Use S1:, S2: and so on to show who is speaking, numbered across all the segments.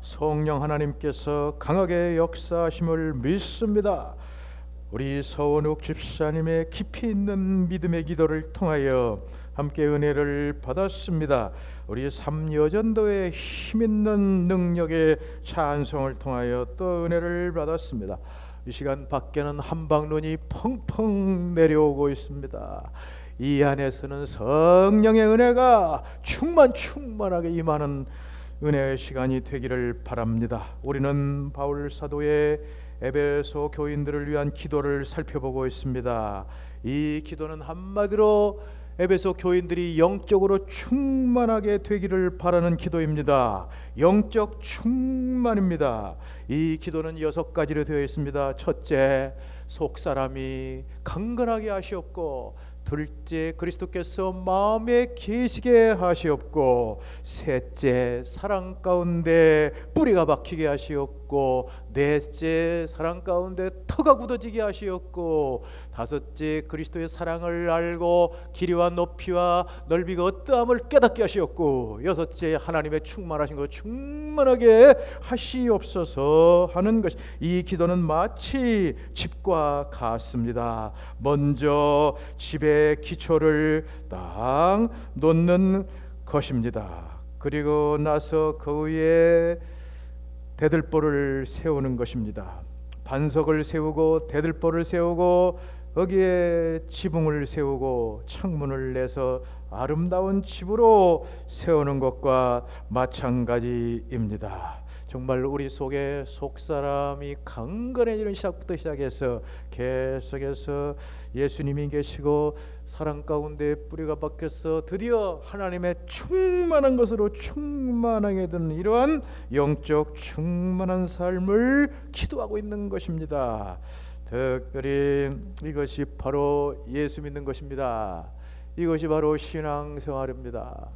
S1: 성령 하나님께서 강하게 역사하심을 믿습니다. 우리 서원욱 집사님의 깊이 있는 믿음의 기도를 통하여 함께 은혜를 받았습니다. 우리 삼여전도의 힘있는 능력의 찬송을 통하여 또 은혜를 받았습니다. 이 시간 밖에는 한방눈이 펑펑 내려오고 있습니다. 이 안에서는 성령의 은혜가 충만하게 임하는 은혜의 시간이 되기를 바랍니다. 우리는 바울 사도의 에베소 교인들을 위한 기도를 살펴보고 있습니다. 이 기도는 한마디로 에베소 교인들이 영적으로 충만하게 되기를 바라는 기도입니다. 영적 충만입니다. 이 기도는 6가지로 되어 있습니다. 첫째, 속사람이 강건하게 하시옵고, 둘째, 그리스도께서 마음에 계시게 하시옵고, 셋째, 사랑 가운데 뿌리가 박히게 하시옵고, 넷째, 사랑 가운데 터가 굳어지게 하시옵고, 다섯째, 그리스도의 사랑을 알고 길이와 높이와 넓이가 어떠함을 깨닫게 하시옵고, 여섯째, 하나님의 충만하신 것 충만하게 하시옵소서 하는 것. 이 기도는 마치 집과 같습니다. 먼저 집의 기초를 딱 놓는 것입니다. 그리고 나서 그 위에 대들보를 세우는 것입니다. 반석을 세우고 대들보를 세우고 거기에 지붕을 세우고 창문을 내서 아름다운 집으로 세우는 것과 마찬가지입니다. 정말 우리 속에 속사람이 강건해지는 시작부터 시작해서 계속해서 예수님이 계시고 사랑 가운데 뿌리가 박혀서 드디어 하나님의 충만한 것으로 충만하게 되는 이러한 영적 충만한 삶을 기도하고 있는 것입니다. 특별히 이것이 바로 예수 믿는 것입니다. 이것이 바로 신앙생활입니다.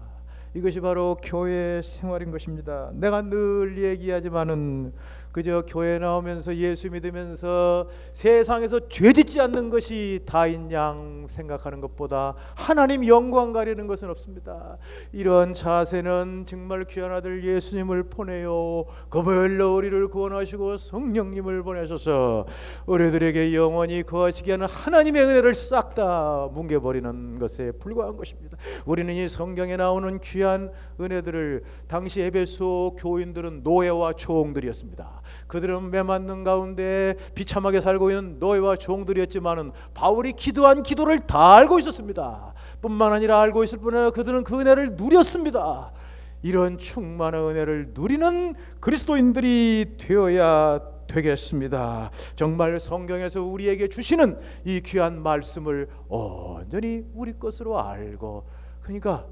S1: 이것이 바로 교회 생활인 것입니다. 내가 늘 얘기하지만은 그저 교회 나오면서 예수 믿으면서 세상에서 죄짓지 않는 것이 다인 양 생각하는 것보다 하나님 영광 가리는 것은 없습니다. 이런 자세는 정말 귀한 아들 예수님을 보내요 거별로 우리를 구원하시고 성령님을 보내셔서 우리들에게 영원히 거하시게 하는 하나님의 은혜를 싹 다 뭉개버리는 것에 불과한 것입니다. 우리는 이 성경에 나오는 귀한 은혜들을 당시 에베소 교인들은 노예와 종들이었습니다. 그들은 매맞는 가운데 비참하게 살고 있는 노예와 종들이었지만은 바울이 기도한 기도를 다 알고 있었습니다. 뿐만 아니라 알고 있을 뿐 아니라 그들은 그 은혜를 누렸습니다. 이런 충만한 은혜를 누리는 그리스도인들이 되어야 되겠습니다. 정말 성경에서 우리에게 주시는 이 귀한 말씀을 온전히 우리 것으로 알고, 그러니까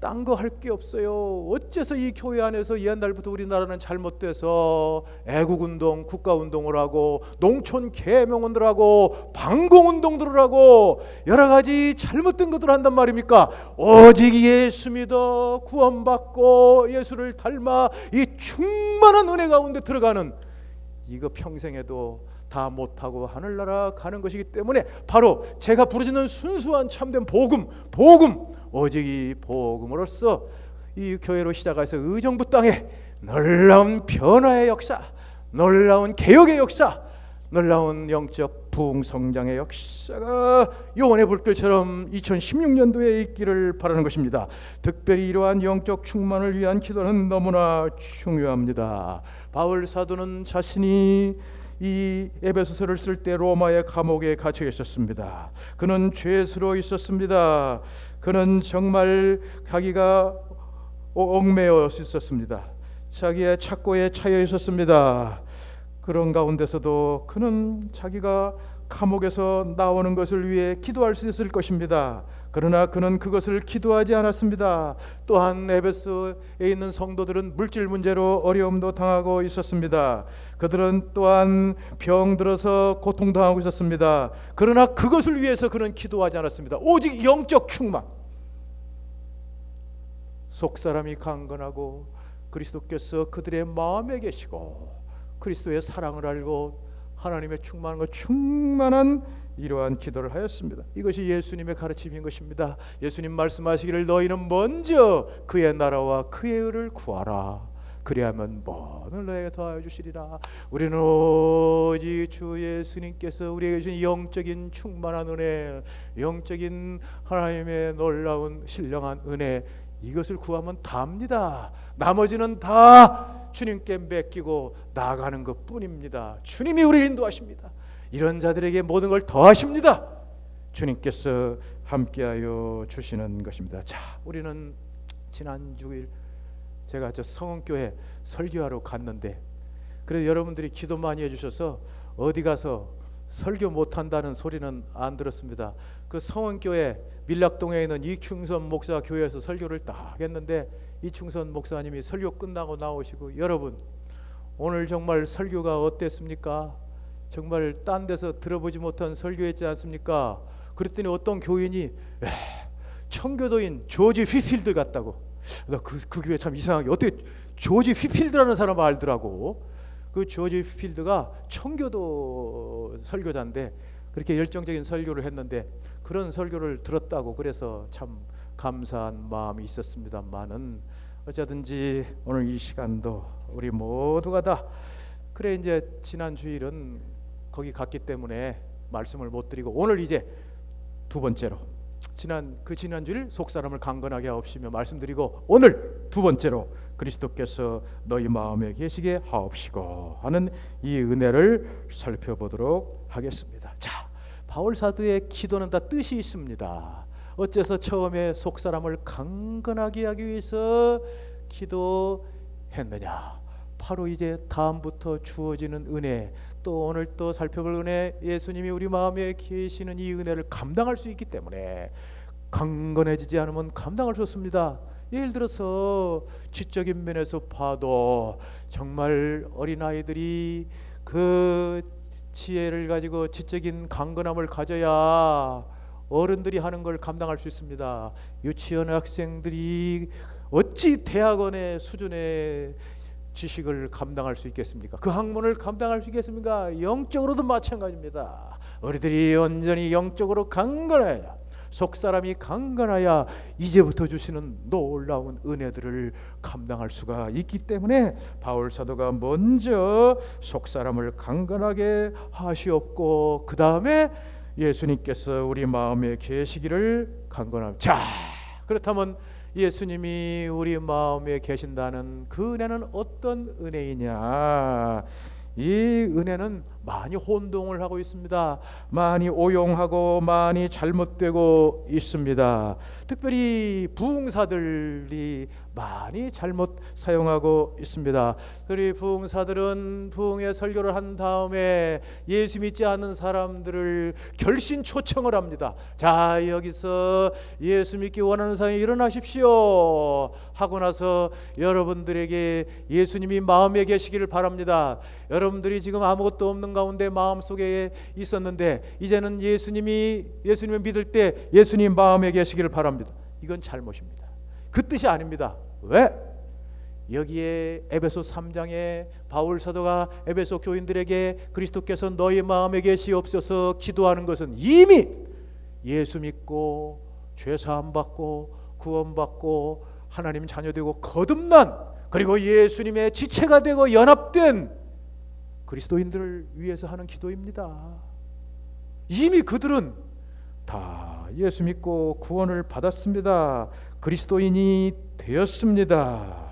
S1: 딴 거 할 게 없어요. 어째서 이 교회 안에서 옛날부터 우리나라는 잘못돼서 애국운동, 국가운동을 하고 농촌 계명운동을 하고 방공운동들을 하고 여러 가지 잘못된 것들을 한단 말입니까? 오직 예수 믿어 구원받고 예수를 닮아 이 충만한 은혜 가운데 들어가는 이거 평생에도 다 못하고 하늘나라 가는 것이기 때문에 바로 제가 부르짖는 순수한 참된 복음, 오직 이 복음으로써 이 교회로 시작해서 의정부 땅에 놀라운 변화의 역사, 놀라운 개혁의 역사, 놀라운 영적 부흥성장의 역사가 요한의 불길처럼 2016년도에 있기를 바라는 것입니다. 특별히 이러한 영적 충만을 위한 기도는 너무나 중요합니다. 바울 사도는 자신이 이 에베소서를 쓸 때 로마의 감옥에 갇혀 있었습니다. 그는 죄수로 있었습니다. 그는 정말 자기가 얽매여 있었습니다. 자기의 착고에 차여 있었습니다. 그런 가운데서도 그는 자기가 감옥에서 나오는 것을 위해 기도할 수 있을 것입니다. 그러나 그는 그것을 기도하지 않았습니다. 또한 에베소에 있는 성도들은 물질 문제로 어려움도 당하고 있었습니다. 그들은 또한 병들어서 고통당하고 있었습니다. 그러나 그것을 위해서 그는 기도하지 않았습니다. 오직 영적 충만, 속사람이 강건하고 그리스도께서 그들의 마음에 계시고 그리스도의 사랑을 알고 하나님의 충만한 이러한 기도를 하였습니다. 이것이 예수님의 가르침인 것입니다. 예수님 말씀하시기를 너희는 먼저 그의 나라와 그의 의를 구하라. 그리하면 뭐는 너에게 더하여 주시리라. 우리는 오직 주 예수님께서 우리에게 주신 영적인 충만한 은혜, 영적인 하나님의 놀라운 신령한 은혜, 이것을 구하면 답니다. 나머지는 다 주님께 맡기고 나아가는 것뿐입니다. 주님이 우리를 인도하십니다. 이런 자들에게 모든 걸 더하십니다. 주님께서 함께하여 주시는 것입니다. 자, 우리는 지난 주일 제가 저 성원교회 설교하러 갔는데, 그래서 여러분들이 기도 많이 해주셔서 어디 가서 설교 못한다는 소리는 안 들었습니다. 그 성원교회 밀락동에 있는 이충선 목사 교회에서 설교를 딱 했는데, 이충선 목사님이 설교 끝나고 나오시고, 여러분 오늘 정말 설교가 어땠습니까? 정말 딴 데서 들어보지 못한 설교했지 않습니까? 그랬더니 어떤 교인이 청교도인 조지 휘필드 같다고. 나 그 교회 참 이상하게 어떻게 조지 휘필드라는 사람을 알더라고. 그 조지 휘필드가 청교도 설교자인데 그렇게 열정적인 설교를 했는데, 그런 설교를 들었다고 그래서 참 감사한 마음이 있었습니다만은, 어쩌든지 오늘 이 시간도 우리 모두가 다 그래, 이제 지난 주일은 거기 갔기 때문에 말씀을 못 드리고, 오늘 이제 두 번째로 지난 주일 속사람을 강건하게 하옵시며 말씀드리고, 오늘 두 번째로 그리스도께서 너희 마음에 계시게 하옵시고 하는 이 은혜를 살펴보도록 하겠습니다. 자, 바울 사도의 기도는 다 뜻이 있습니다. 어째서 처음에 속사람을 강건하게 하기 위해서 기도했느냐? 바로 이제 다음부터 주어지는 은혜, 또 오늘 또 살펴볼 은혜, 예수님이 우리 마음에 계시는 이 은혜를 감당할 수 있기 때문에 강건해지지 않으면 감당할 수 없습니다. 예를 들어서 지적인 면에서 봐도 정말 어린아이들이 그 지혜를 가지고 지적인 강건함을 가져야 어른들이 하는 걸 감당할 수 있습니다. 유치원 학생들이 어찌 대학원의 수준의 지식을 감당할 수 있겠습니까? 그 학문을 감당할 수 있겠습니까? 영적으로도 마찬가지입니다. 우리들이 온전히 영적으로 강건해야, 속사람이 강건해야 이제부터 주시는 놀라운 은혜들을 감당할 수가 있기 때문에 바울 사도가 먼저 속사람을 강건하게 하시옵고, 그 다음에 예수님께서 우리 마음에 계시기를 강건함. 자, 그렇다면 예수님이 우리 마음에 계신다는 그 은혜는 어떤 은혜이냐? 이 은혜는 많이 혼동을 하고 있습니다. 많이 오용하고 많이 잘못되고 있습니다. 특별히 부흥사들이 많이 잘못 사용하고 있습니다. 그리 부흥사들은 부흥의 설교를 한 다음에 예수 믿지 않는 사람들을 결신 초청을 합니다. 자, 여기서 예수 믿기 원하는 사람이 일어나십시오 하고 나서 여러분들에게 예수님이 마음에 계시기를 바랍니다. 여러분들이 지금 아무것도 없는 가운데 마음속에 있었는데 이제는 예수님을 믿을 때 예수님 마음에 계시기를 바랍니다. 이건 잘못입니다. 그 뜻이 아닙니다. 왜? 여기에 에베소 3장에 바울 사도가 에베소 교인들에게 그리스도께서 너희 마음에 계시옵소서 기도하는 것은 이미 예수 믿고 죄 사함 받고 구원 받고 하나님 자녀되고 거듭난, 그리고 예수님의 지체가 되고 연합된 그리스도인들을 위해서 하는 기도입니다. 이미 그들은 다 예수 믿고 구원을 받았습니다. 그리스도인이 되었습니다.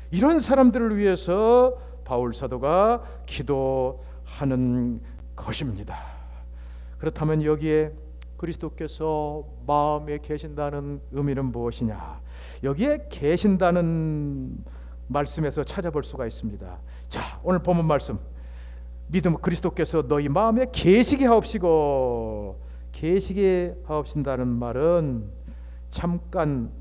S1: 이런 사람들을 위해서 바울 사도가 기도하는 것입니다. 그렇다면 여기에 그리스도께서 마음에 계신다는 의미는 무엇이냐? 여기에 계신다는 말씀에서 찾아볼 수가 있습니다. 자, 오늘 본문 말씀, 믿음 그리스도께서 너희 마음에 계시게 하옵시고, 계시게 하옵신다는 말은 잠깐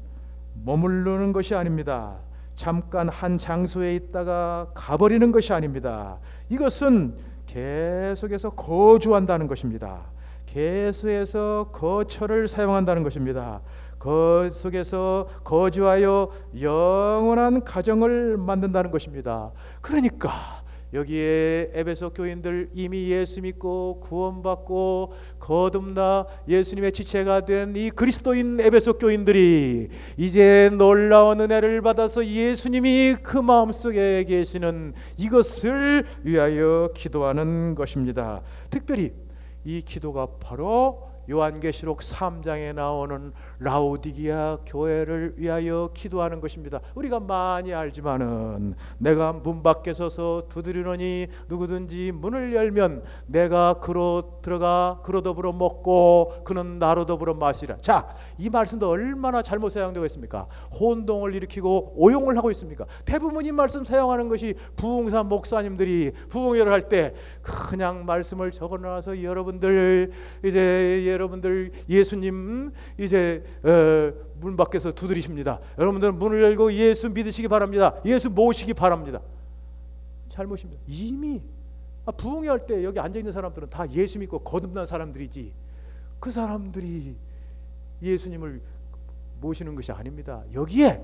S1: 머무르는 것이 아닙니다. 잠깐 한 장소에 있다가 가버리는 것이 아닙니다. 이것은 계속해서 거주한다는 것입니다. 계속해서 거처를 사용한다는 것입니다. 그 속에서 거주하여 영원한 가정을 만든다는 것입니다. 그러니까 여기에 에베소 교인들 이미 예수 믿고 구원받고 거듭나 예수님의 지체가 된 이 그리스도인 에베소 교인들이 이제 놀라운 은혜를 받아서 예수님이 그 마음속에 계시는 이것을 위하여 기도하는 것입니다. 특별히 이 기도가 바로 요한계시록 3장에 나오는 라오디게아 교회를 위하여 기도하는 것입니다. 우리가 많이 알지만은 내가 문 밖에 서서 두드리노니 누구든지 문을 열면 내가 그로 들어가 그로 더불어 먹고 그는 나로 더불어 마시라. 자, 이 말씀도 얼마나 잘못 사용되고 있습니까? 혼동을 일으키고 오용을 하고 있습니까? 대부분 이 말씀 사용하는 것이 부흥사 목사님들이 부흥회를 할 때 그냥 말씀을 적어놔서 여러분들 예수님 이제 문 밖에서 두드리십니다. 여러분들 문을 열고 예수 믿으시기 바랍니다. 예수 모시기 바랍니다. 잘못입니다. 이미 부흥회 할 때 여기 앉아있는 사람들은 다 예수 믿고 거듭난 사람들이지 그 사람들이 예수님을 모시는 것이 아닙니다. 여기에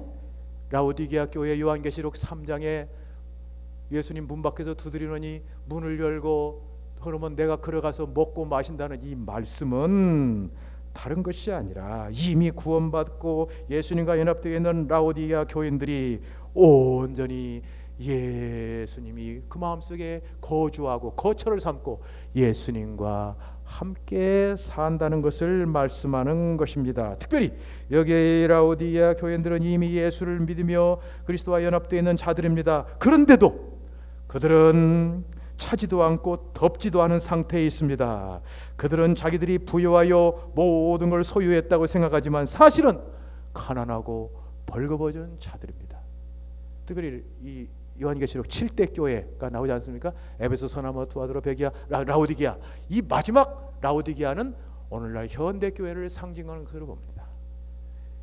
S1: 라오디게아 교회 요한계시록 3장에 예수님 문 밖에서 두드리노니 문을 열고 그러면 내가 걸어가서 먹고 마신다는 이 말씀은 다른 것이 아니라 이미 구원받고 예수님과 연합되어 있는 라오디게아 교인들이 온전히 예수님이 그 마음속에 거주하고 거처를 삼고 예수님과 함께 산다는 것을 말씀하는 것입니다. 특별히 여기 라오디게아 교인들은 이미 예수를 믿으며 그리스도와 연합되어 있는 자들입니다. 그런데도 그들은 차지도 않고 덥지도 않은 상태에 있습니다. 그들은 자기들이 부여하여 모든 걸 소유했다고 생각하지만 사실은 가난하고 벌거벗은 자들입니다. 특별히 이 요한계시록 7대 교회가 나오지 않습니까? 에베소, 서나무, 두아드로, 베기아, 라오디게아. 이 마지막 라오디게아는 오늘날 현대 교회를 상징하는 것으로 봅니다.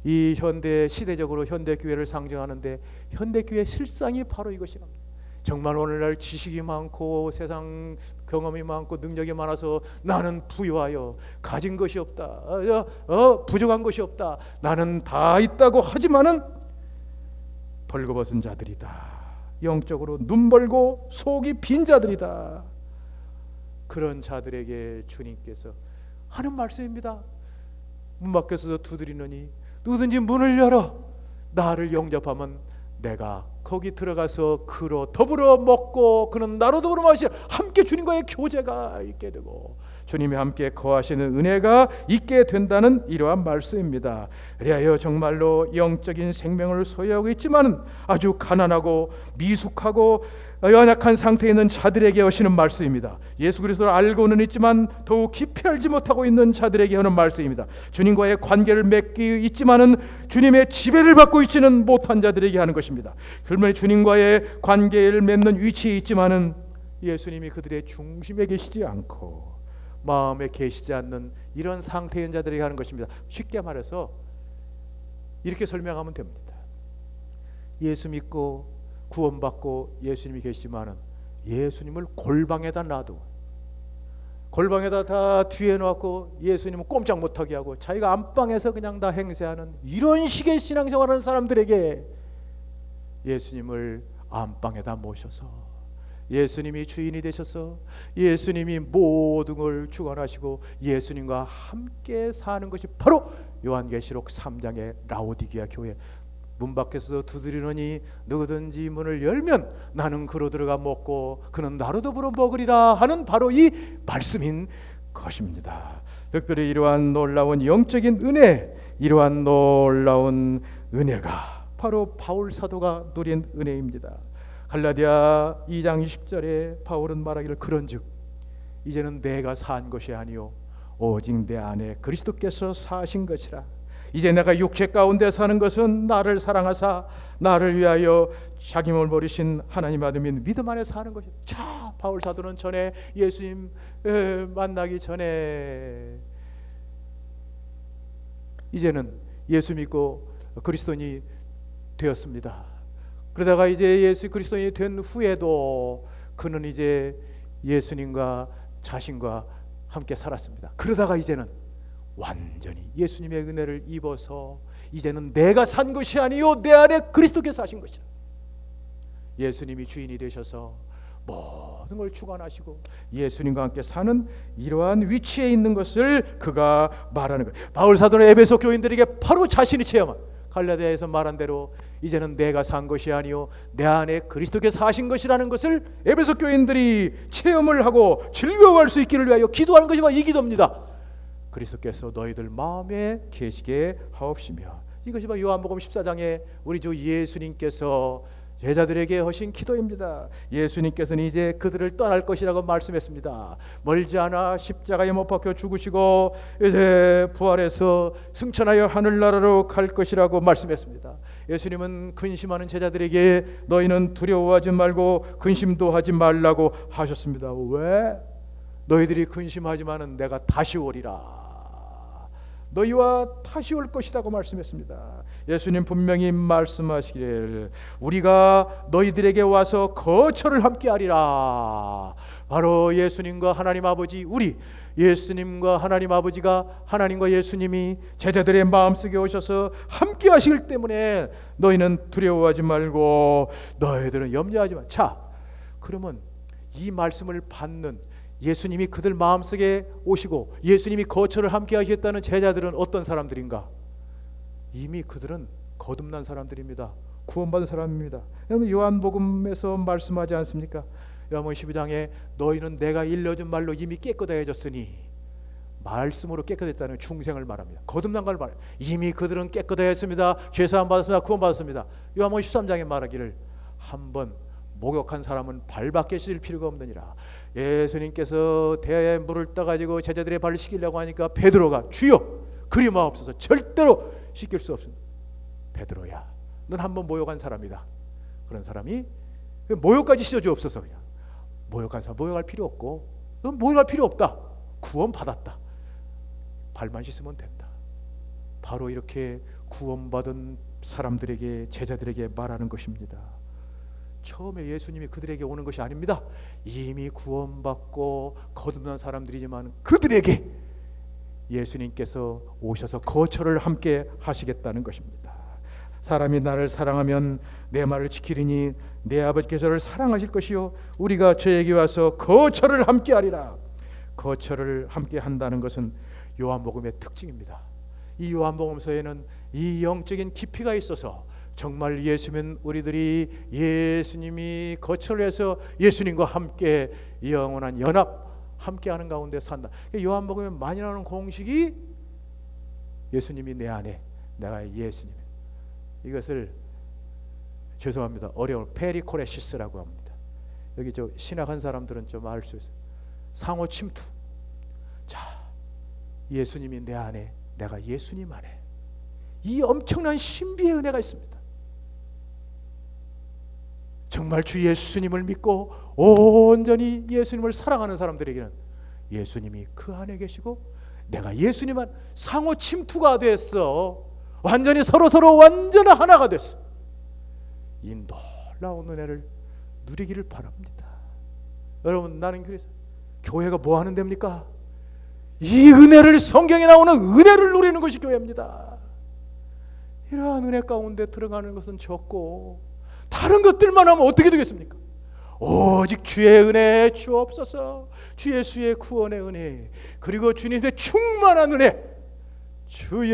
S1: 이 현대 시대적으로 현대 교회를 상징하는데 현대 교회의 실상이 바로 이것이랍니다. 정말 오늘날 지식이 많고 세상 경험이 많고 능력이 많아서 나는 부유하여 가진 것이 없다, 부족한 것이 없다, 나는 다 있다고 하지만은 벌거벗은 자들이다, 영적으로 눈멀고 속이 빈 자들이다. 그런 자들에게 주님께서 하는 말씀입니다. 문 밖에서 두드리느니 누구든지 문을 열어 나를 영접하면 내가 거기 들어가서 그로 더불어 먹고 그는 나로 더불어 마시라. 함께 주님과의 교제가 있게 되고 주님이 함께 거하시는 은혜가 있게 된다는 이러한 말씀입니다. 그리하여 정말로 영적인 생명을 소유하고 있지만 아주 가난하고 미숙하고 연약한 상태에 있는 자들에게 하시는 말씀입니다. 예수 그리스도를 알고는 있지만 더욱 깊이 알지 못하고 있는 자들에게 하는 말씀입니다. 주님과의 관계를 맺기 있지만은 주님의 지배를 받고 있지는 못한 자들에게 하는 것입니다. 그러면 주님과의 관계를 맺는 위치에 있지만은 예수님이 그들의 중심에 계시지 않고 마음에 계시지 않는 이런 상태인 자들에게 하는 것입니다. 쉽게 말해서 이렇게 설명하면 됩니다. 예수 믿고 구원받고 예수님이 계시지만은 예수님을 골방에다 놔두고 골방에다 다 뒤에 놓고 예수님은 꼼짝 못하게 하고 자기가 안방에서 그냥 다 행세하는 이런 식의 신앙생활하는 사람들에게 예수님을 안방에다 모셔서 예수님이 주인이 되셔서 예수님이 모든 걸 주관하시고 예수님과 함께 사는 것이 바로 요한계시록 3장의 라오디게아 교회. 문 밖에서 두드리노니 누구든지 문을 열면 나는 그로 들어가 먹고 그는 나로 더불어 먹으리라 하는 바로 이 말씀인 것입니다. 특별히 이러한 놀라운 영적인 은혜, 이러한 놀라운 은혜가 바로 바울 사도가 누린 은혜입니다. 갈라디아 2장 20절에 바울은 말하기를 그런즉 이제는 내가 산 것이 아니요 오직 내 안에 그리스도께서 사신 것이라. 이제 내가 육체 가운데 사는 것은 나를 사랑하사 나를 위하여 자기 몸을 버리신 하나님 아들 믿음 안에 사는 것이다. 자, 바울 사도는 전에 예수님 만나기 전에 이제는 예수 믿고 그리스도인이 되었습니다. 그러다가 이제 예수 그리스도인이 된 후에도 그는 이제 예수님과 자신과 함께 살았습니다. 그러다가 이제는 완전히 예수님의 은혜를 입어서 이제는 내가 산 것이 아니요 내 안에 그리스도께서 하신 것이다. 예수님이 주인이 되셔서 모든 걸 주관하시고 예수님과 함께 사는 이러한 위치에 있는 것을 그가 말하는 거예요. 바울 사도는 에베소 교인들에게 바로 자신이 체험한 갈라디아에서 말한 대로 이제는 내가 산 것이 아니요 내 안에 그리스도께서 사신 것이라는 것을 에베소 교인들이 체험을 하고 즐거워할 수 있기를 위하여 기도하는 것이 바로 이 기도입니다. 그리스도께서 너희들 마음에 계시게 하옵시며. 이것이 바로 요한복음 14장에 우리 주 예수님께서 제자들에게 하신 기도입니다. 예수님께서는 이제 그들을 떠날 것이라고 말씀했습니다. 멀지 않아 십자가에 못 박혀 죽으시고 이제 부활해서 승천하여 하늘나라로 갈 것이라고 말씀했습니다. 예수님은 근심하는 제자들에게 너희는 두려워하지 말고 근심도 하지 말라고 하셨습니다. 왜? 너희들이 근심하지만은 내가 다시 오리라. 너희와 다시 올 것이라고 말씀했습니다. 예수님 분명히 말씀하시기를 우리가 너희들에게 와서 거처를 함께 하리라. 바로 예수님과 하나님 아버지, 우리 예수님과 하나님 아버지가, 하나님과 예수님이 제자들의 마음속에 오셔서 함께 하시기 때문에 너희는 두려워하지 말고 너희들은 염려하지 마. 자, 그러면 이 말씀을 받는 예수님이 그들 마음속에 오시고 예수님이 거처를 함께 하시겠다는 제자들은 어떤 사람들인가? 이미 그들은 거듭난 사람들입니다. 구원받은 사람입니다. 요한복음에서 말씀하지 않습니까? 요한복음 12장에 너희는 내가 일러준 말로 이미 깨끗해졌으니, 말씀으로 깨끗했다는 중생을 말합니다. 거듭난 걸 말해요. 이미 그들은 깨끗해졌습니다. 죄사함 받았습니다. 구원받았습니다. 요한복음 13장에 말하기를 한번 목욕한 사람은 발밖에 씻을 필요가 없느니라. 예수님께서 대야에 물을 떠가지고 제자들의 발을 씻기려고 하니까 베드로가 주여 그리 마옵소서, 절대로 씻길 수 없습니다. 베드로야, 넌 한번 모욕한 사람이다. 그런 사람이 모욕까지 씻어주옵소서. 그냥 모욕한 사람 모욕할 필요 없고, 넌 모욕할 필요 없다. 구원 받았다. 발만 씻으면 된다. 바로 이렇게 구원받은 사람들에게, 제자들에게 말하는 것입니다. 처음에 예수님이 그들에게 오는 것이 아닙니다. 이미 구원받고 거듭난 사람들이지만 그들에게 예수님께서 오셔서 거처를 함께 하시겠다는 것입니다. 사람이 나를 사랑하면 내 말을 지키리니 내 아버지께서 저를 사랑하실 것이요 우리가 저에게 와서 거처를 함께 하리라. 거처를 함께 한다는 것은 요한복음의 특징입니다. 이 요한복음서에는 이 영적인 깊이가 있어서 정말 예수면 우리들이 예수님이 거처를 해서 예수님과 함께 영원한 연합 함께하는 가운데 산다. 요한복음에 많이 나오는 공식이 예수님이 내 안에, 내가 예수님. 이것을 죄송합니다. 어려운 페리코레시스라고 합니다. 여기 저 신학한 사람들은 좀 알 수 있어요. 상호 침투. 자, 예수님이 내 안에, 내가 예수님 안에. 이 엄청난 신비의 은혜가 있습니다. 정말 주 예수님을 믿고 온전히 예수님을 사랑하는 사람들에게는 예수님이 그 안에 계시고 내가 예수님 안, 상호 침투가 됐어. 완전히 서로 완전 하나가 됐어. 이 놀라운 은혜를 누리기를 바랍니다. 여러분, 나는 그래서 교회가 뭐 하는 데입니까? 이 은혜를, 성경에 나오는 은혜를 누리는 것이 교회입니다. 이러한 은혜 가운데 들어가는 것은 적고 다른 것들만 하면 어떻게 되겠습니까? 오직 주의 은혜 주옵소서. 주 예수의 구원의 은혜, 그리고 주님의 충만한 은혜, 주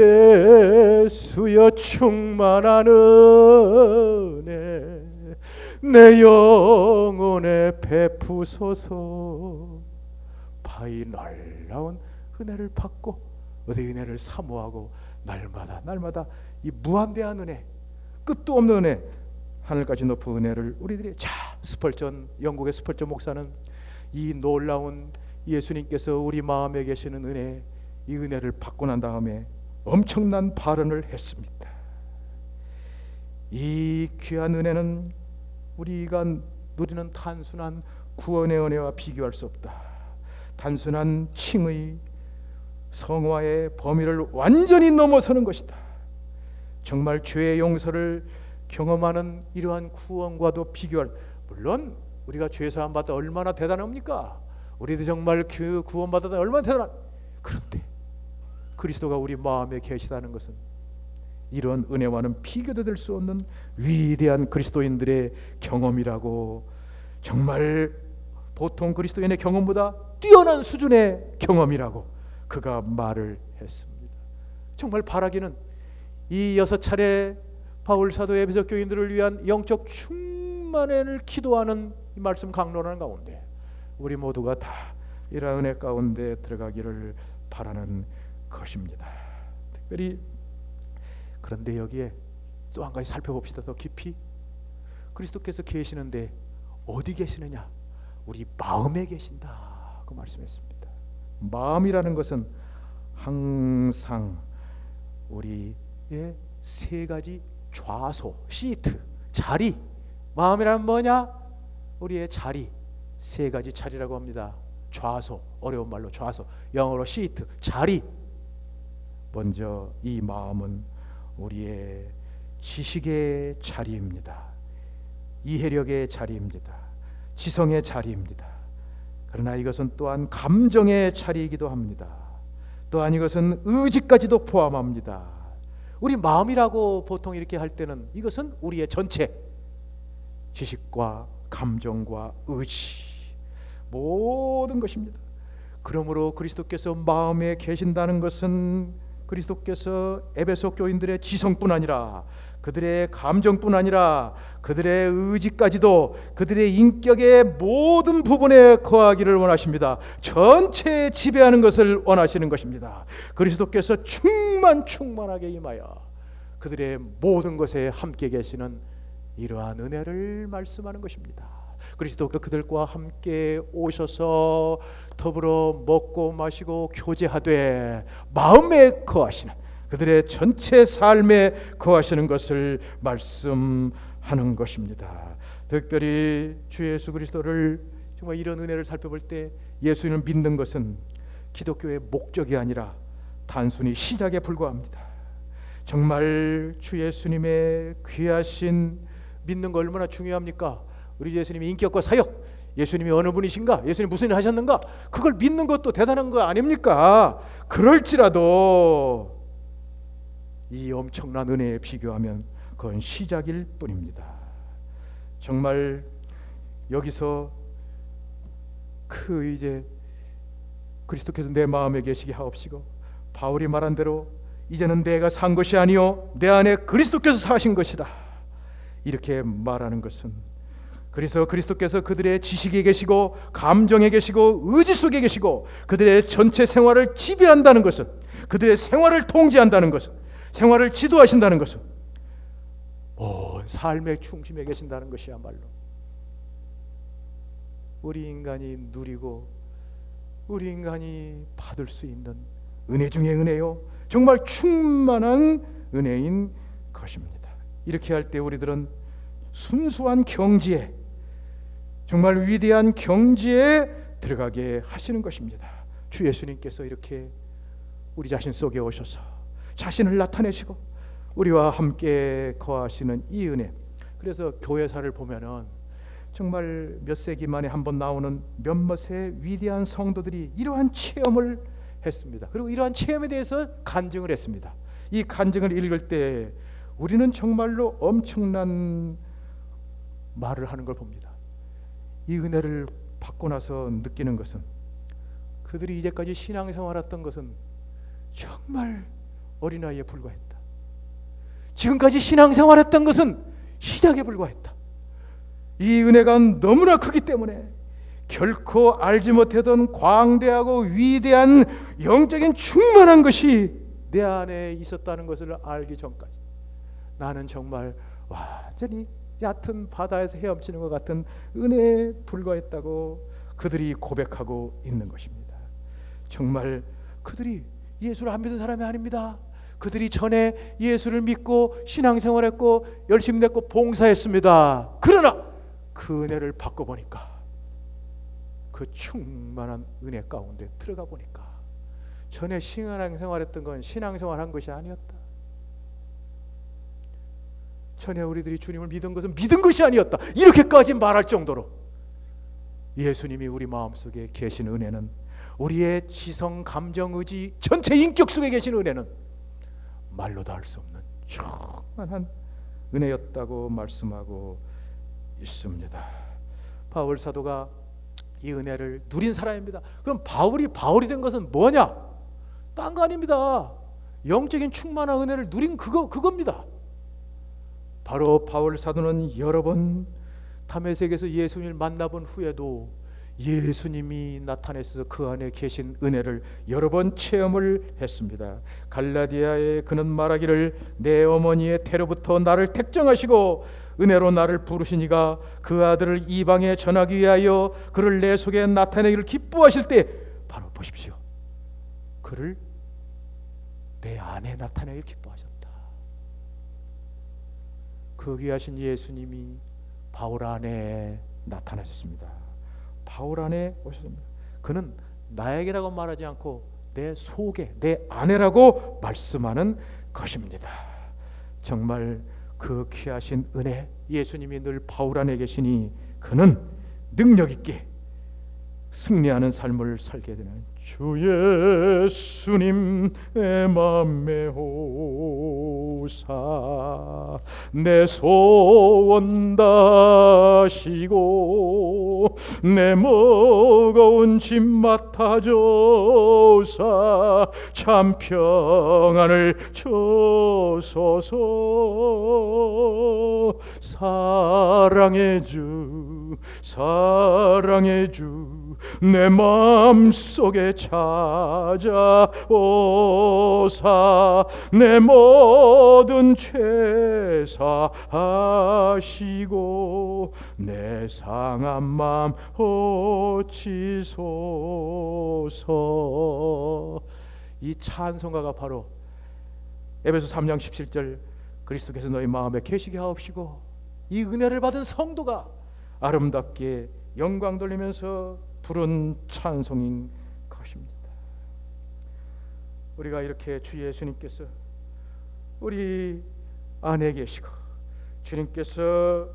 S1: 예수여 충만한 은혜 내 영혼에 베푸소서. 바이 놀라운 은혜를 받고 어디 은혜를 사모하고 날마다 이 무한대한 은혜, 끝도 없는 은혜, 하늘까지 높은 은혜를 우리들이, 자, 스펄전, 영국의 스펄전 목사는 이 놀라운 예수님께서 우리 마음에 계시는 은혜, 이 은혜를 받고 난 다음에 엄청난 발언을 했습니다. 이 귀한 은혜는 우리가 누리는 단순한 구원의 은혜와 비교할 수 없다. 단순한 칭의, 성화의 범위를 완전히 넘어서는 것이다. 정말 죄의 용서를 경험하는 이러한 구원과도 비교할, 물론 우리가 죄 사함 받다 얼마나 대단합니까? 우리도 정말 그 구원 받았다 얼마나 대단한. 그런데 그리스도가 우리 마음에 계시다는 것은 이런 은혜와는 비교도 될 수 없는 위대한 그리스도인들의 경험이라고 정말 보통 그리스도인의 경험보다 뛰어난 수준의 경험이라고 그가 말을 했습니다. 정말 바라기는 이 6차례 바울 사도 에베소 교인들을 위한 영적 충만을 기도하는 이 말씀 강론하는 가운데 우리 모두가 다 이러한 은혜 가운데 들어가기를 바라는 것입니다. 특별히 그런데 여기에 또 한 가지 살펴봅시다. 더 깊이 그리스도께서 계시는데 어디 계시느냐? 우리 마음에 계신다 그 말씀했습니다. 마음이라는 것은 항상 우리의 세 가지 좌소, 시트, 자리. 마음이란 뭐냐? 우리의 자리, 세 가지 자리라고 합니다. 좌소, 어려운 말로 좌소, 영어로 시트, 자리. 먼저 이 마음은 우리의 지식의 자리입니다. 이해력의 자리입니다. 지성의 자리입니다. 그러나 이것은 또한 감정의 자리이기도 합니다. 또한 이것은 의지까지도 포함합니다. 우리 마음이라고 보통 이렇게 할 때는 이것은 우리의 전체 지식과 감정과 의지 모든 것입니다. 그러므로 그리스도께서 마음에 계신다는 것은 그리스도께서 에베소 교인들의 지성뿐 아니라 그들의 감정뿐 아니라 그들의 의지까지도 그들의 인격의 모든 부분에 거하기를 원하십니다. 전체에 지배하는 것을 원하시는 것입니다. 그리스도께서 충만하게 임하여 그들의 모든 것에 함께 계시는 이러한 은혜를 말씀하는 것입니다. 그리스도가 그들과 함께 오셔서 더불어 먹고 마시고 교제하되 마음에 거하시는 그들의 전체 삶에 거하시는 것을 말씀하는 것입니다. 특별히 주 예수 그리스도를 정말 이런 은혜를 살펴볼 때 예수님을 믿는 것은 기독교의 목적이 아니라 단순히 시작에 불과합니다. 정말 주 예수님의 귀하신 믿는 거 얼마나 중요합니까? 우리 예수님의 인격과 사역, 예수님이 어느 분이신가, 예수님 무슨 일 하셨는가, 그걸 믿는 것도 대단한 거 아닙니까? 그럴지라도 이 엄청난 은혜에 비교하면 그건 시작일 뿐입니다. 정말 여기서 이제 그리스도께서 내 마음에 계시게 하옵시고 바울이 말한 대로 이제는 내가 산 것이 아니요 내 안에 그리스도께서 사신 것이다 이렇게 말하는 것은 그래서 그리스도께서 그들의 지식에 계시고 감정에 계시고 의지 속에 계시고 그들의 전체 생활을 지배한다는 것은 그들의 생활을 통제한다는 것은 생활을 지도하신다는 것은 온 삶의 중심에 계신다는 것이야말로 우리 인간이 누리고 우리 인간이 받을 수 있는 은혜 중에 은혜요 정말 충만한 은혜인 것입니다. 이렇게 할 때 우리들은 순수한 경지에 정말 위대한 경지에 들어가게 하시는 것입니다. 주 예수님께서 이렇게 우리 자신 속에 오셔서 자신을 나타내시고 우리와 함께 거하시는 이 은혜. 그래서 교회사를 보면은 정말 몇 세기 만에 한번 나오는 몇몇의 위대한 성도들이 이러한 체험을 했습니다. 그리고 이러한 체험에 대해서 간증을 했습니다. 이 간증을 읽을 때 우리는 정말로 엄청난 말을 하는 걸 봅니다. 이 은혜를 받고 나서 느끼는 것은 그들이 이제까지 신앙생활했던 것은 정말 어린아이에 불과했다. 지금까지 신앙생활했던 것은 시작에 불과했다. 이 은혜가 너무나 크기 때문에 결코 알지 못하던 광대하고 위대한 영적인 충만한 것이 내 안에 있었다는 것을 알기 전까지 나는 정말 완전히 얕은 바다에서 헤엄치는 것 같은 은혜에 불과했다고 그들이 고백하고 있는 것입니다. 정말 그들이 예수를 안 믿은 사람이 아닙니다. 그들이 전에 예수를 믿고 신앙생활했고 열심히 냈고 봉사했습니다. 그러나 그 은혜를 받고 보니까 그 충만한 은혜 가운데 들어가 보니까 전에 신앙생활했던 건 신앙생활한 것이 아니었다. 전에 우리들이 주님을 믿은 것은 믿은 것이 아니었다. 이렇게까지 말할 정도로 예수님이 우리 마음속에 계신 은혜는 우리의 지성, 감정, 의지 전체 인격 속에 계신 은혜는 말로 다 할 수 없는 충만한 은혜였다고 말씀하고 있습니다. 바울 사도가 이 은혜를 누린 사람입니다. 그럼 바울이 된 것은 뭐냐? 딴 거 아닙니다. 영적인 충만한 은혜를 누린 그겁니다. 바로 바울 사도는 여러 번 다메섹에서 예수님을 만나본 후에도 예수님이 나타내셔서 그 안에 계신 은혜를 여러 번 체험을 했습니다. 갈라디아에 그는 말하기를 내 어머니의 태로부터 나를 택정하시고 은혜로 나를 부르시니가 그 아들을 이방에 전하기 위하여 그를 내 속에 나타내기를 기뻐하실 때 바로 보십시오. 그를 내 안에 나타내기를 기뻐하셨다. 그 귀하신 예수님이 바울 안에 나타나셨습니다. 바울 안에 오셨습니다. 그는 나에게라고 말하지 않고 내 속에, 내 안에라고 말씀하는 것입니다. 정말 그 귀하신 은혜, 예수님이 늘 바울 안에 계시니 그는 능력 있게 승리하는 삶을 살게 되는 주 예수님 내 맘에 오사 내 소원 다시고 내 무거운 짐 맡아줘사 참 평안을 주소서. 사랑의 주 내 마음속에 찾아오사 내 모든 죄 사하시고 내 상한 마음 고치소서. 이 찬송가가 바로 에베소 3장 17절 그리스도께서 너희 마음에 계시게 하옵시고 이 은혜를 받은 성도가 아름답게 영광 돌리면서 부른 찬송인 것입니다. 우리가 이렇게 주 예수님께서 우리 안에 계시고 주님께서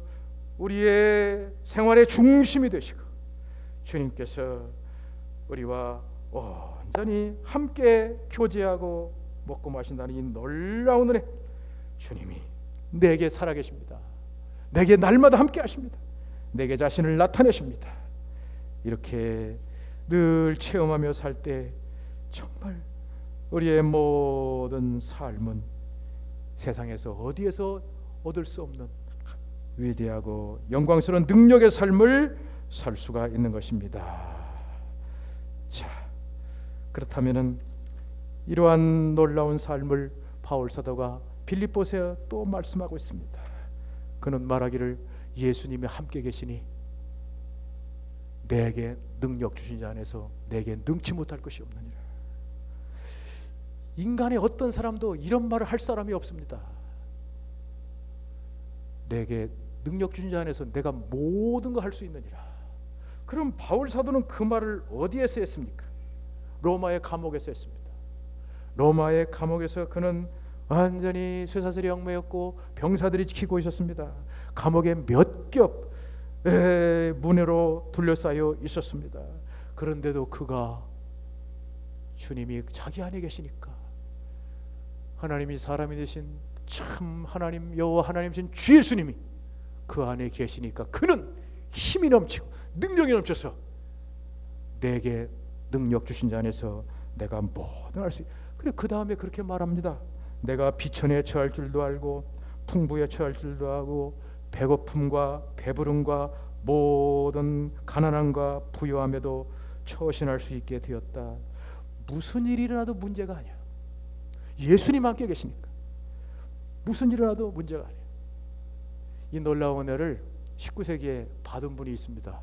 S1: 우리의 생활의 중심이 되시고 주님께서 우리와 온전히 함께 교제하고 먹고 마신다는 이 놀라운 은혜, 주님이 내게 살아계십니다. 내게 날마다 함께 하십니다. 내게 자신을 나타내십니다. 이렇게 늘 체험하며 살 때 정말 우리의 모든 삶은 세상에서 어디에서 얻을 수 없는 위대하고 영광스러운 능력의 삶을 살 수가 있는 것입니다. 자, 그렇다면은 이러한 놀라운 삶을 바울 사도가 빌립보서에 또 말씀하고 있습니다. 그는 말하기를 예수님이 함께 계시니 내게 능력 주신 자 안에서 내게 능치 못할 것이 없느니라. 인간의 어떤 사람도 이런 말을 할 사람이 없습니다. 내게 능력 주신 자 안에서 내가 모든 걸 할 수 있느니라. 그럼 바울 사도는 그 말을 어디에서 했습니까? 로마의 감옥에서 했습니다. 로마의 감옥에서 그는 완전히 쇠사슬이 얽매였고 병사들이 지키고 있었습니다. 감옥에 몇 겹 문으로 둘러싸여 있었습니다. 그런데도 그가 주님이 자기 안에 계시니까 하나님이 사람이 되신 참 하나님 여호와 하나님이신 주 예수님이 그 안에 계시니까 그는 힘이 넘치고 능력이 넘쳐서 내게 능력 주신 자 안에서 내가 뭐든 할 수 있다. 그래 그 다음에 그렇게 말합니다. 내가 비천에 처할 줄도 알고 풍부에 처할 줄도 알고 배고픔과 배부름과 모든 가난함과 부요함에도 처신할 수 있게 되었다. 무슨 일이 일어나도 문제가 아니야. 예수님 함께 계시니까 무슨 일이 일어나도 문제가 아니야. 이 놀라운 은혜를 19세기에 받은 분이 있습니다.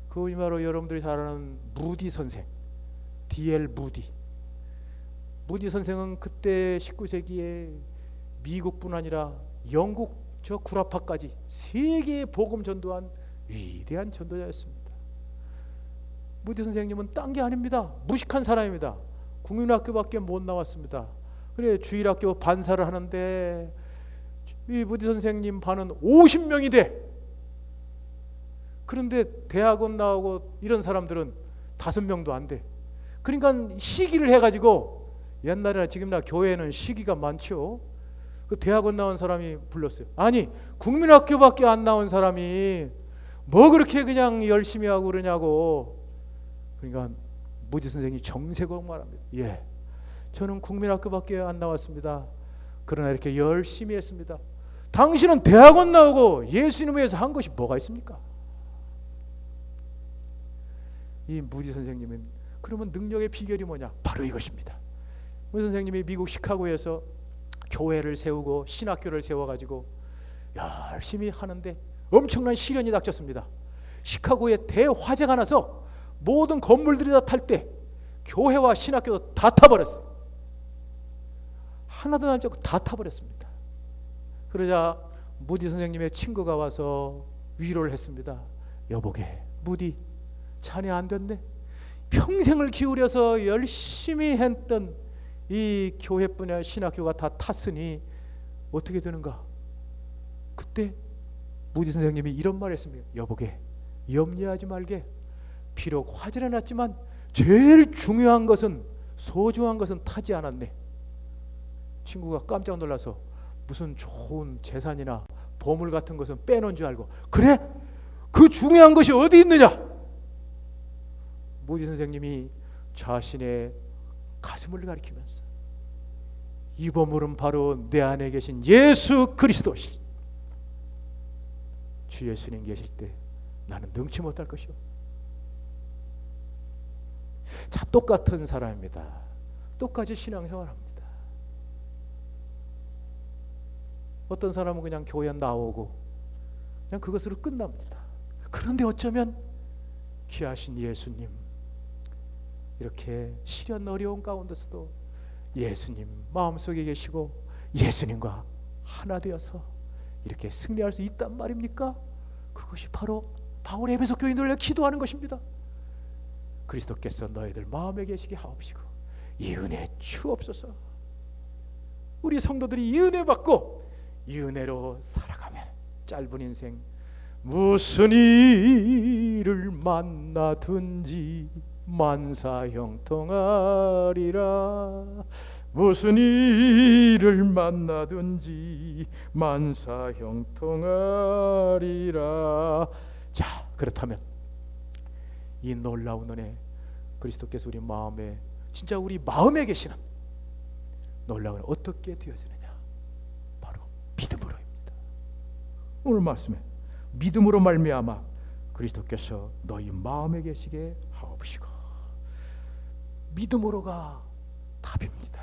S1: 그분이 바로 여러분들이 잘 아는 무디 선생, D.L. 무디 선생은 그때 19세기에 미국뿐 아니라 영국 저 구라파까지 세계에 복음 전도한 위대한 전도자였습니다. 무디 선생님은 딴 게 아닙니다. 무식한 사람입니다. 국민학교밖에 못 나왔습니다. 그래 주일학교 반사를 하는데 이 무디 선생님 반은 50명이 돼. 그런데 대학원 나오고 이런 사람들은 5명도 안 돼. 그러니까 시기를 해가지고 옛날에나 지금이나 교회에는 시기가 많죠. 그 대학원 나온 사람이 불렀어요. 아니 국민학교밖에 안 나온 사람이 뭐 그렇게 그냥 열심히 하고 그러냐고. 그러니까 무지 선생이 정색으로 말합니다. 예, 저는 국민학교밖에 안 나왔습니다. 그러나 이렇게 열심히 했습니다. 당신은 대학원 나오고 예수님을 위해서 한 것이 뭐가 있습니까? 이 무지 선생님은 그러면 능력의 비결이 뭐냐? 바로 이것입니다. 무지 선생님이 미국 시카고에서 교회를 세우고 신학교를 세워가지고 열심히 하는데 엄청난 시련이 닥쳤습니다. 시카고에 대화재가 나서 모든 건물들이 다 탈 때 교회와 신학교도 다 타버렸어요. 하나도 남지 않고 다 타버렸습니다. 그러자 무디 선생님의 친구가 와서 위로를 했습니다. 여보게, 무디 자네 안 됐네. 평생을 기울여서 열심히 했던 이 교회뿐이야 신학교가 다 탔으니 어떻게 되는가? 그때 무디 선생님이 이런 말을 했습니다. 여보게, 염려하지 말게. 비록 화재는 났지만 제일 중요한 것은, 소중한 것은 타지 않았네. 친구가 깜짝 놀라서 무슨 좋은 재산이나 보물 같은 것은 빼놓은 줄 알고, 그래? 그 중요한 것이 어디 있느냐? 무디 선생님이 자신의 가슴을 가리키면서 이 보물은 바로 내 안에 계신 예수 그리스도시. 주 예수님 계실 때 나는 능치 못할 것이요. 자, 똑같은 사람입니다. 똑같이 신앙생활합니다. 어떤 사람은 그냥 교회 나오고 그냥 그것으로 끝납니다. 그런데 어쩌면 귀하신 예수님, 이렇게 시련 어려운 가운데서도 예수님 마음속에 계시고 예수님과 하나 되어서 이렇게 승리할 수 있단 말입니까? 그것이 바로 바울의 에베소 교인들을 기도하는 것입니다. 그리스도께서 너희들 마음에 계시게 하옵시고 이 은혜 주옵소서. 우리 성도들이 이 은혜 받고 이 은혜로 살아가면 짧은 인생 무슨 일을 만나든지 만사형통하리라. 무슨 일을 만나든지 만사형통하리라. 자, 그렇다면 이 놀라운 은혜, 그리스도께서 우리 마음에, 진짜 우리 마음에 계시는 놀라운 은혜 어떻게 되어지느냐? 바로 믿음으로입니다. 오늘 말씀에 믿음으로 말미암아 그리스도께서 너희 마음에 계시게 하옵시고. 믿음으로가 답입니다.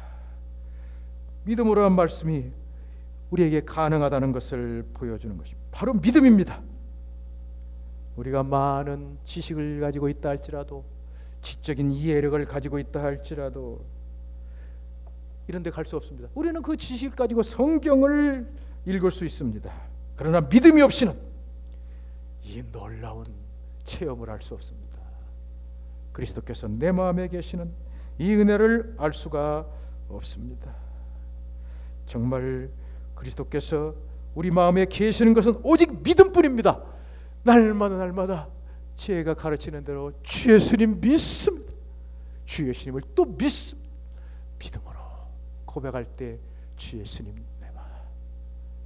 S1: 믿음으로란 말씀이 우리에게 가능하다는 것을 보여주는 것입니다. 바로 믿음입니다. 우리가 많은 지식을 가지고 있다 할지라도, 지적인 이해력을 가지고 있다 할지라도 이런 데 갈 수 없습니다. 우리는 그 지식을 가지고 성경을 읽을 수 있습니다. 그러나 믿음이 없이는 이 놀라운 체험을 할 수 없습니다. 그리스도께서 내 마음에 계시는 이 은혜를 알 수가 없습니다. 정말 그리스도께서 우리 마음에 계시는 것은 오직 믿음뿐입니다. 날마다 제가 가르치는 대로 주 예수님 믿습니다. 주 예수님을 또 믿습니다. 믿음으로 고백할 때 주 예수님 내 마음,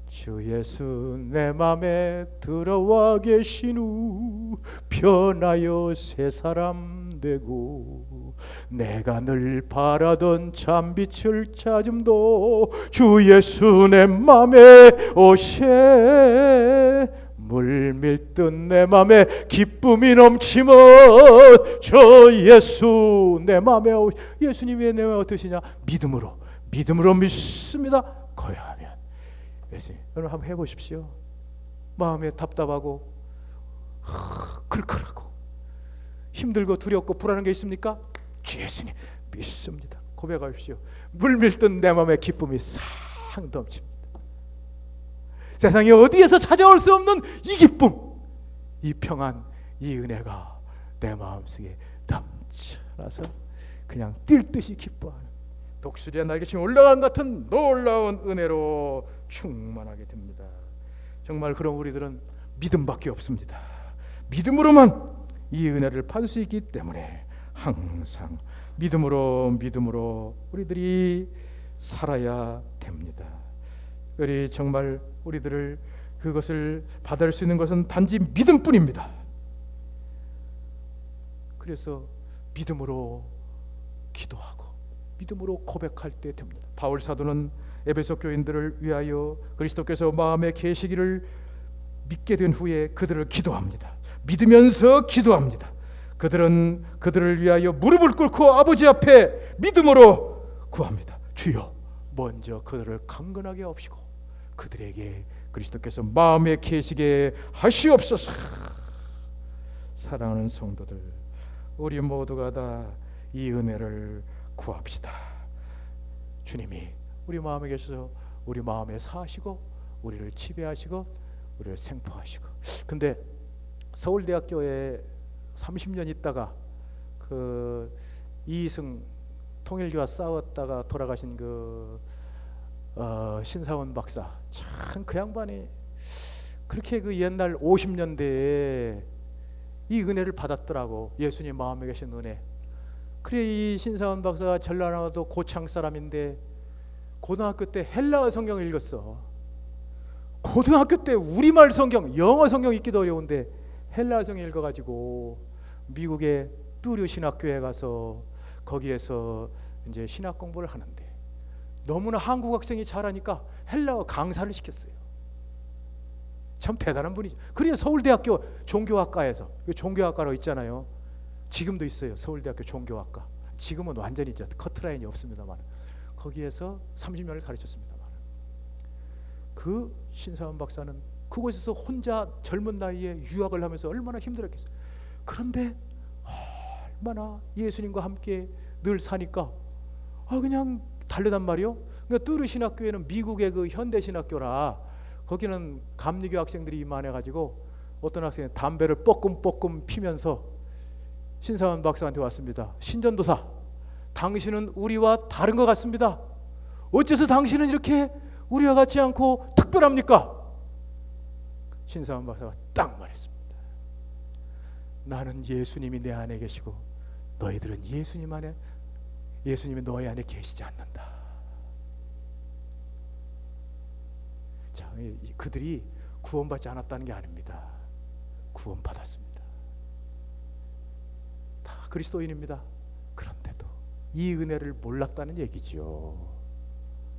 S1: 주 예수 내 맘에 들어와 계신 후 변하여 새 사람 되고 내가 늘 바라던 참빛을 찾음도 주 예수 내 맘에 오세. 물밀듯 내 맘에 기쁨이 넘치면 저 예수 내 맘에 예수님이 내 맘에 어떠시냐? 믿음으로 믿습니다. 거야하면 예수님, 여러분 한번 해보십시오. 마음에 답답하고 클클하고 힘들고 두렵고 불안한 게 있습니까? 주 예수님 믿습니다. 고백하십시오. 물밀듯 내 맘에 기쁨이 싹 넘칩니다. 세상에 어디에서 찾아올 수 없는 이 기쁨, 이 평안, 이 은혜가 내 마음속에 넘쳐나서 그냥 뛸 듯이 기뻐하는, 독수리의 날개처럼 올라간 같은 놀라운 은혜로 충만하게 됩니다. 정말 그런 우리들은 믿음밖에 없습니다. 믿음으로만 이 은혜를 받을 수 있기 때문에 항상 믿음으로 우리들이 살아야 됩니다. 우리 정말 우리들을 그것을 받을 수 있는 것은 단지 믿음뿐입니다. 그래서 믿음으로 기도하고 믿음으로 고백할 때 됩니다. 바울 사도는 에베소 교인들을 위하여 그리스도께서 마음에 계시기를 믿게 된 후에 그들을 기도합니다. 믿으면서 기도합니다. 그들은 그들을 위하여 무릎을 꿇고 아버지 앞에 믿음으로 구합니다. 주여, 먼저 그들을 강건하게 하옵시고 그들에게 그리스도께서 마음에 계시게 하시옵소서. 사랑하는 성도들, 우리 모두가 다 이 은혜를 구합시다. 주님이 우리 마음에 계셔서 우리 마음에 사시고 우리를 지배하시고 우리를 생포하시고. 근데 서울대학교에 30년 있다가 그 이승 통일교와 싸웠다가 돌아가신 그 신사원 박사, 참 그 양반이 그렇게 그 옛날 50년대에 이 은혜를 받았더라고. 예수님 마음에 계신 은혜. 그래, 이 신사원 박사가 전라남도 고창 사람인데 고등학교 때 헬라어 성경을 읽었어. 고등학교 때 우리말 성경, 영어 성경 읽기도 어려운데 헬라어 성경 읽어가지고 미국의 뚜류 신학교에 가서 거기에서 이제 신학 공부를 하는데 너무나 한국 학생이 잘하니까 헬라어 강사를 시켰어요. 참 대단한 분이죠. 그래서 서울대학교 종교학과에서, 종교학과로 있잖아요. 지금도 있어요. 서울대학교 종교학과. 지금은 완전히 이제 커트라인이 없습니다만 거기에서 30년을 가르쳤습니다만 그 신사원 박사는 그곳에서 혼자 젊은 나이에 유학을 하면서 얼마나 힘들었겠어요. 그런데 얼마나 예수님과 함께 늘 사니까 그냥 다르단 말이요. 그러니까 뚜르 신학교에는 미국의 그 현대 신학교라 거기는 감리교 학생들이 이만해가지고 어떤 학생이 담배를 뻐끔뻐끔 피면서 신사원 박사한테 왔습니다. 신전도사, 당신은 우리와 다른 것 같습니다. 어째서 당신은 이렇게 우리와 같지 않고 특별합니까? 신사원 박사가 딱 말했습니다. 나는 예수님이 내 안에 계시고 너희들은 예수님이 너희 안에 계시지 않는다. 자, 그들이 구원받지 않았다는 게 아닙니다. 구원받았습니다. 다 그리스도인입니다. 그런데도 이 은혜를 몰랐다는 얘기죠.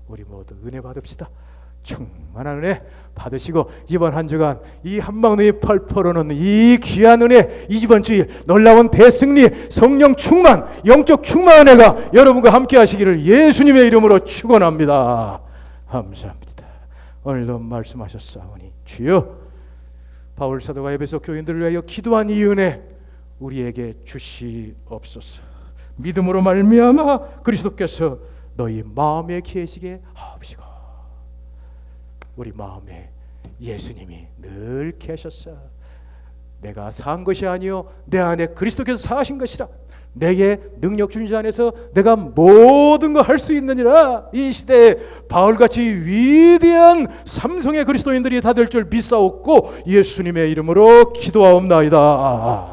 S1: 우리 모두 은혜 받읍시다. 충만한 은혜 받으시고 이번 한 주간 이 한방누이 펄펄오는 이 귀한 은혜, 이번 주일 놀라운 대승리, 성령 충만, 영적 충만 은혜가 여러분과 함께 하시기를 예수님의 이름으로 축원합니다. 감사합니다. 오늘도 말씀하셨사오니 주여, 바울 사도가 에베소 교인들을 위하여 기도한 이 은혜 우리에게 주시옵소서. 믿음으로 말미암아 그리스도께서 너희 마음에 계시게 하옵시고 우리 마음에 예수님이 늘 계셨어. 내가 산 것이 아니요 내 안에 그리스도께서 사신 것이라. 내게 능력 주신 자 안에서 내가 모든 거 할 수 있느니라. 이 시대에 바울같이 위대한 삼성의 그리스도인들이 다 될 줄 믿사옵고 예수님의 이름으로 기도하옵나이다.